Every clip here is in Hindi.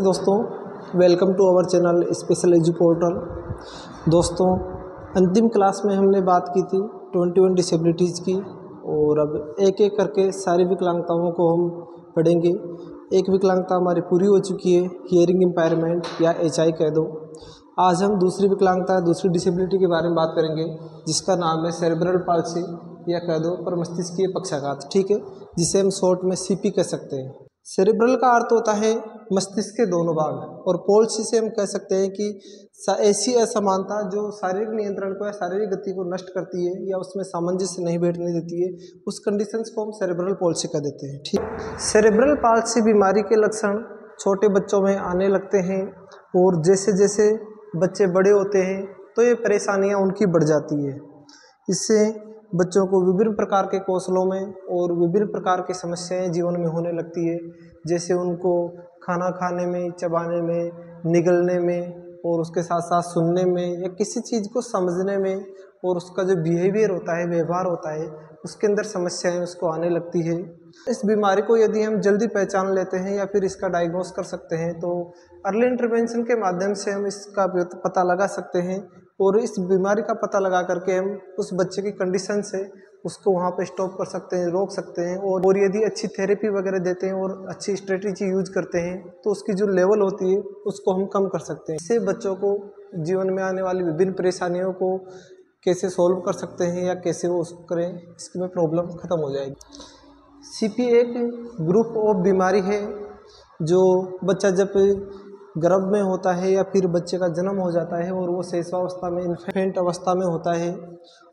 दोस्तों, welcome to our channel special Edu Portal. दोस्तों, अंतिम क्लास में हमने बात की थी 21 डिसेबिलिटीज़ की और अब एक एक करके सारी विकलांगताओं को हम पढ़ेंगे। एक विकलांगता हमारी पूरी हो चुकी है, हियरिंग इम्पायरमेंट या HI कह दो। आज हम दूसरी विकलांगता, दूसरी डिसेबिलिटी के बारे में बात करेंगे जिसका नाम है सेरेब्रल पाल्सी या कह दो पर मस्तिष्कीय पक्षाघात, ठीक है, जिसे हम शॉर्ट में CP कह सकते हैं। सेरेब्रल का अर्थ होता है मस्तिष्क के दोनों भाग और पॉल्सी से हम कह सकते हैं कि ऐसी असमानता जो शारीरिक नियंत्रण को या शारीरिक गति को नष्ट करती है या उसमें सामंजस्य नहीं बैठने देती है, उस कंडीशंस को हम सेरेब्रल पॉल्सी कह देते हैं। ठीक, सेरेब्रल पाल्सी बीमारी के लक्षण छोटे बच्चों में आने लगते हैं और जैसे जैसे बच्चे बड़े होते हैं तो ये परेशानियां उनकी बढ़ जाती है। इससे बच्चों को विभिन्न प्रकार के कौशलों में और विभिन्न प्रकार की समस्याएं जीवन में होने लगती है, जैसे उनको खाना खाने में, चबाने में, निगलने में और उसके साथ साथ सुनने में या किसी चीज़ को समझने में और उसका जो बिहेवियर होता है, व्यवहार होता है, उसके अंदर समस्याएं उसको आने लगती है। इस बीमारी को यदि हम जल्दी पहचान लेते हैं या फिर इसका डायग्नोस कर सकते हैं तो अर्ली इंटरवेंशन के माध्यम से हम इसका पता लगा सकते हैं और इस बीमारी का पता लगा करके हम उस बच्चे की कंडीशन से उसको वहाँ पे स्टॉप कर सकते हैं, रोक सकते हैं और यदि अच्छी थेरेपी वगैरह देते हैं और अच्छी स्ट्रेटेजी यूज करते हैं तो उसकी जो लेवल होती है उसको हम कम कर सकते हैं। इससे बच्चों को जीवन में आने वाली विभिन्न परेशानियों को कैसे सॉल्व कर सकते हैं या कैसे वो उसको करें, इसमें प्रॉब्लम ख़त्म हो जाएगी। CP एक ग्रुप ऑफ बीमारी है जो बच्चा जब गर्भ में होता है या फिर बच्चे का जन्म हो जाता है और वो शैशवावस्था में, इन्फेंट अवस्था में होता है,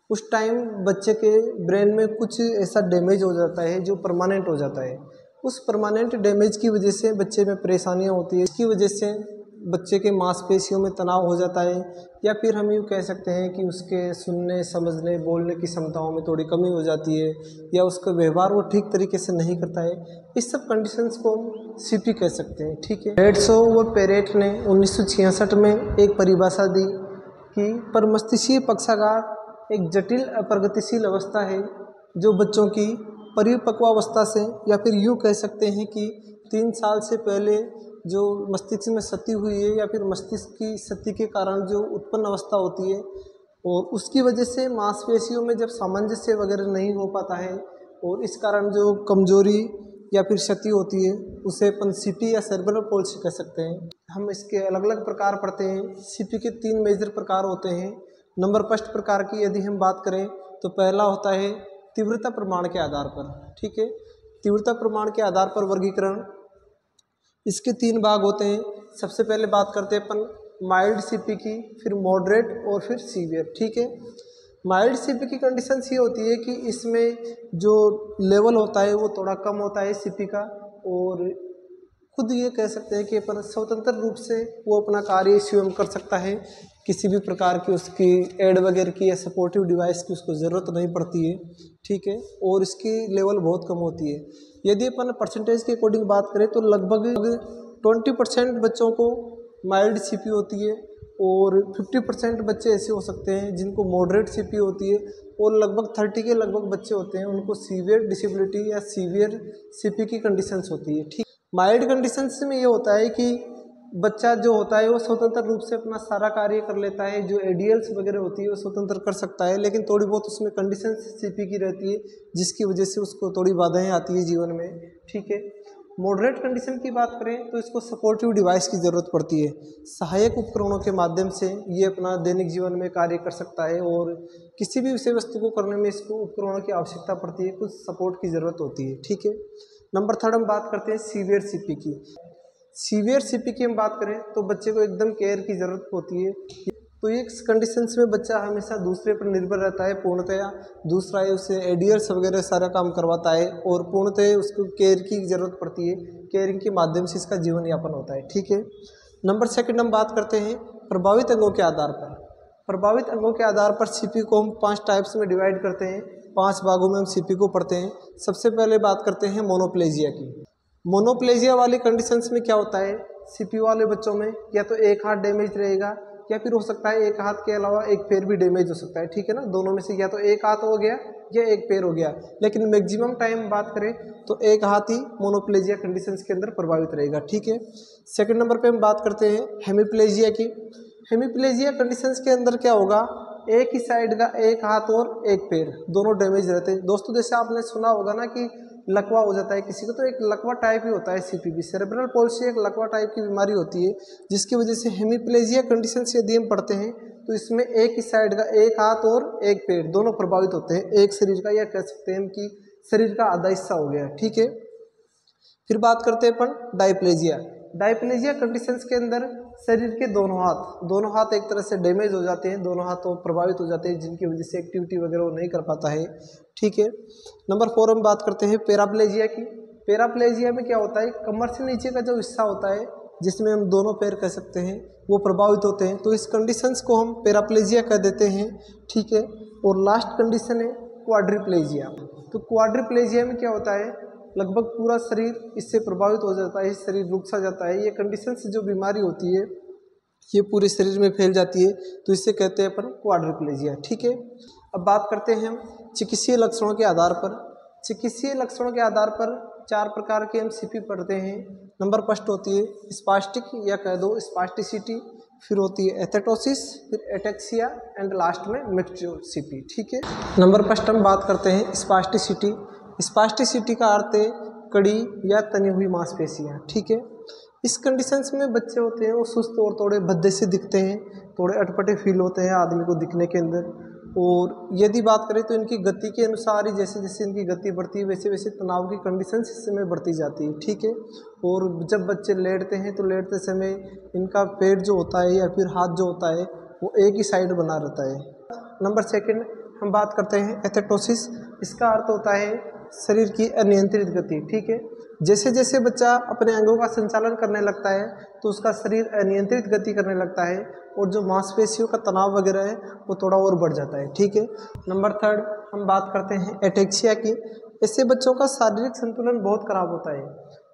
उस टाइम बच्चे के ब्रेन में कुछ ऐसा डैमेज हो जाता है जो परमानेंट हो जाता है। उस परमानेंट डैमेज की वजह से बच्चे में परेशानियां होती है। इसकी वजह से बच्चे के मांसपेशियों में तनाव हो जाता है या फिर हम यूँ कह सकते हैं कि उसके सुनने, समझने, बोलने की क्षमताओं में थोड़ी कमी हो जाती है या उसका व्यवहार वो ठीक तरीके से नहीं करता है। इस सब कंडीशंस को हम CP कह सकते हैं। ठीक है, ब्रैडशॉ व पेरेट ने 1966 में एक परिभाषा दी कि परमस्तिष्कीय पक्षाघात एक जटिल अप्रगतिशील अवस्था है जो बच्चों की परिपक्वावस्था से या फिर यूँ कह सकते हैं कि 3 साल से पहले जो मस्तिष्क में क्षति हुई है या फिर मस्तिष्क की क्षति के कारण जो उत्पन्न अवस्था होती है और उसकी वजह से मांसपेशियों में जब सामंजस्य वगैरह नहीं हो पाता है और इस कारण जो कमजोरी या फिर क्षति होती है उसे अपन CP या सेरेब्रल पॉल्सी कह सकते हैं। हम इसके अलग अलग प्रकार पढ़ते हैं। CP के 3 मेजर प्रकार होते हैं। नंबर फर्स्ट प्रकार की यदि हम बात करें तो पहला होता है तीव्रता प्रमाण के आधार पर। ठीक है, तीव्रता प्रमाण के आधार पर वर्गीकरण, इसके 3 भाग होते हैं। सबसे पहले बात करते हैं अपन माइल्ड CP की, फिर मॉडरेट और फिर सीवियर। ठीक है, माइल्ड CP की कंडीशन ये होती है कि इसमें जो लेवल होता है वो थोड़ा कम होता है CP का और खुद ये कह सकते हैं कि अपन स्वतंत्र रूप से वो अपना कार्य स्वयं कर सकता है। किसी भी प्रकार की उसकी एड वगैरह की या सपोर्टिव डिवाइस की उसको ज़रूरत नहीं पड़ती है। ठीक है, और इसकी लेवल बहुत कम होती है। यदि अपन परसेंटेज के अकॉर्डिंग बात करें तो लगभग 20% बच्चों को माइल्ड CP होती है और 50% बच्चे ऐसे हो सकते हैं जिनको मॉडरेट CP होती है और लगभग 30 के लगभग बच्चे होते हैं उनको सीवियर डिसेबिलिटी या सीवियर CP की कंडीशंस होती है। ठीक, माइल्ड कंडीशंस में ये होता है कि बच्चा जो होता है वो स्वतंत्र रूप से अपना सारा कार्य कर लेता है, जो ADLs वगैरह होती है वो स्वतंत्र कर सकता है, लेकिन थोड़ी बहुत उसमें कंडीशंस CP की रहती है जिसकी वजह से उसको थोड़ी बाधाएं आती है जीवन में। ठीक है, मॉडरेट कंडीशन की बात करें तो इसको सपोर्टिव डिवाइस की ज़रूरत पड़ती है। सहायक उपकरणों के माध्यम से ये अपना दैनिक जीवन में कार्य कर सकता है और किसी भी विषय वस्तु को करने में इसको उपकरणों की आवश्यकता पड़ती है, कुछ सपोर्ट की ज़रूरत होती है। ठीक है, नंबर 3 हम बात करते हैं सीवियर CP की। सीवियर CP की हम बात करें तो बच्चे को एकदम केयर की ज़रूरत होती है। तो ये कंडीशंस में बच्चा हमेशा दूसरे पर निर्भर रहता है पूर्णतया। दूसरा है उसे ADLs वगैरह सारा काम करवाता है और पूर्णतः उसको केयर की ज़रूरत पड़ती है। केयरिंग के माध्यम से इसका जीवन यापन होता है। ठीक है, नंबर 2 हम बात करते हैं प्रभावित अंगों के आधार पर। प्रभावित अंगों के आधार पर CP को हम 5 टाइप्स में डिवाइड करते हैं, 5 भागों में हम CP को पढ़ते हैं। सबसे पहले बात करते हैं मोनोप्लेजिया की। मोनोप्लेजिया वाली कंडीशंस में क्या होता है, CP वाले बच्चों में या तो एक हाथ डैमेज रहेगा या फिर हो सकता है एक हाथ के अलावा एक पैर भी डैमेज हो सकता है। ठीक है ना, दोनों में से या तो एक हाथ हो गया या एक पैर हो गया, लेकिन मैक्सिमम टाइम बात करें तो एक हाथ ही मोनोप्लेजिया कंडीशंस के अंदर प्रभावित रहेगा। ठीक है, सेकंड नंबर पे हम बात करते हैं हेमीप्लेजिया की। हेमीप्लेजिया कंडीशंस के अंदर क्या होगा, एक ही साइड का एक हाथ और एक पैर दोनों डैमेज रहते हैं। दोस्तों जैसे आपने सुना होगा ना कि लकवा हो जाता है किसी को, तो एक लकवा टाइप ही होता है सीपीपी, सेरेब्रल पॉल्सी एक लकवा टाइप की बीमारी होती है, जिसकी वजह से हेमीप्लेजिया कंडीशंस यदि हम पढ़ते हैं तो इसमें एक ही साइड का एक हाथ और एक पैर दोनों प्रभावित होते हैं, एक शरीर का, या कह सकते हैं कि शरीर का आधा हिस्सा हो गया। ठीक है, फिर बात करते हैं अपन डायप्लेजिया। डायप्लेजिया कंडीशंस के अंदर शरीर के दोनों हाथ एक तरह से डैमेज हो जाते हैं, दोनों हाथों प्रभावित हो जाते हैं, जिनकी वजह से एक्टिविटी वगैरह वो नहीं कर पाता है। ठीक है, नंबर 4 हम बात करते हैं पैराप्लेजिया की। पैराप्लेजिया में क्या होता है, कमर से नीचे का जो हिस्सा होता है जिसमें हम दोनों पैर कह सकते हैं वो प्रभावित होते हैं, तो इस कंडीशंस को हम पैराप्लेजिया कह देते हैं। ठीक है, और लास्ट कंडीशन है क्वाड्रिप्लेजिया। तो क्वाड्रिप्लेजिया में क्या होता है, लगभग पूरा शरीर इससे प्रभावित हो जाता है, शरीर रुक सा जाता है। ये कंडीशंस जो बीमारी होती है ये पूरे शरीर में फैल जाती है, तो इससे कहते हैं अपन क्वाड्रिप्लेजिया। ठीक है, अब बात करते हैं हम चिकित्सीय लक्षणों के आधार पर। चिकित्सीय लक्षणों के आधार पर 4 प्रकार के हम सीपी पढ़ते हैं। नंबर फर्स्ट होती है स्पास्टिक या कह दो स्पास्टिसिटी, फिर होती है एथेटोसिस, फिर एटेक्सिया एंड लास्ट में मिक्स्ड सीपी। ठीक है, नंबर फर्स्ट हम बात करते हैं स्पास्टिसिटी। स्पास्टिसिटी का अर्थ है कड़ी या तनी हुई मांसपेशियाँ। ठीक है, इस कंडीशंस में बच्चे होते हैं वो सुस्त और थोड़े भद्दे से दिखते हैं, थोड़े अटपटे फील होते हैं आदमी को दिखने के अंदर। और यदि बात करें तो इनकी गति के अनुसार ही जैसे जैसे इनकी गति बढ़ती है वैसे वैसे तनाव की कंडीशंस इस समय बढ़ती जाती है। ठीक है, और जब बच्चे लेटते हैं तो लेटते समय इनका पेट जो होता है या फिर हाथ जो होता है वो एक ही साइड बना रहता है। नंबर सेकंड हम बात करते हैं एथेटोसिस। इसका अर्थ होता है शरीर की अनियंत्रित गति। ठीक है, जैसे जैसे बच्चा अपने अंगों का संचालन करने लगता है तो उसका शरीर अनियंत्रित गति करने लगता है और जो मांसपेशियों का तनाव वगैरह है वो थोड़ा और बढ़ जाता है। ठीक है, नंबर थर्ड हम बात करते हैं एटेक्सिया की। इससे बच्चों का शारीरिक संतुलन बहुत खराब होता है,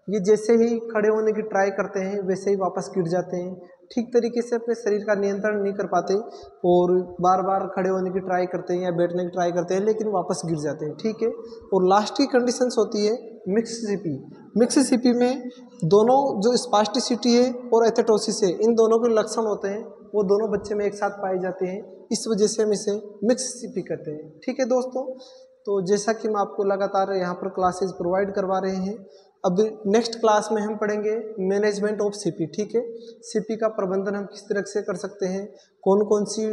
ये जैसे ही खड़े होने की ट्राई करते हैं वैसे ही वापस गिर जाते हैं, ठीक तरीके से अपने शरीर का नियंत्रण नहीं कर पाते और बार बार खड़े होने की ट्राई करते हैं या बैठने की ट्राई करते हैं लेकिन वापस गिर जाते हैं। ठीक है, और लास्ट की कंडीशंस होती है मिक्स सीपी। मिक्स सीपी में दोनों जो स्पास्टिसिटी है और एथेटोसिस है इन दोनों के लक्षण होते हैं वो दोनों बच्चे में एक साथ पाए जाते हैं, इस वजह से हम इसे मिक्स सीपी कहते हैं। ठीक है दोस्तों, तो जैसा कि मैं आपको लगातार यहाँ पर क्लासेस प्रोवाइड करवा रहे हैं, अब नेक्स्ट क्लास में हम पढ़ेंगे मैनेजमेंट ऑफ सीपी। ठीक है, सीपी का प्रबंधन हम किस तरह से कर सकते हैं, कौन कौन सी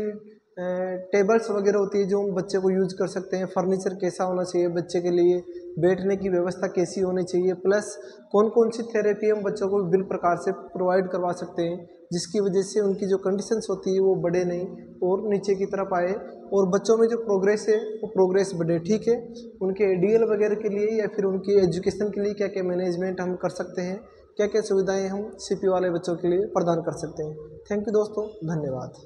टेबल्स वगैरह होती है जो हम बच्चे को यूज कर सकते हैं, फर्नीचर कैसा होना चाहिए बच्चे के लिए, बैठने की व्यवस्था कैसी होनी चाहिए, प्लस कौन कौन सी थेरेपी हम बच्चों को विभिन्न प्रकार से प्रोवाइड करवा सकते हैं जिसकी वजह से उनकी जो कंडीशंस होती है वो बढ़े नहीं और नीचे की तरफ आए और बच्चों में जो प्रोग्रेस है वो प्रोग्रेस बढ़े। ठीक है, उनके डीएल वगैरह के लिए या फिर उनकी एजुकेशन के लिए क्या क्या मैनेजमेंट हम कर सकते हैं, क्या क्या सुविधाएं हम सीपी वाले बच्चों के लिए प्रदान कर सकते हैं। थैंक यू दोस्तों, धन्यवाद।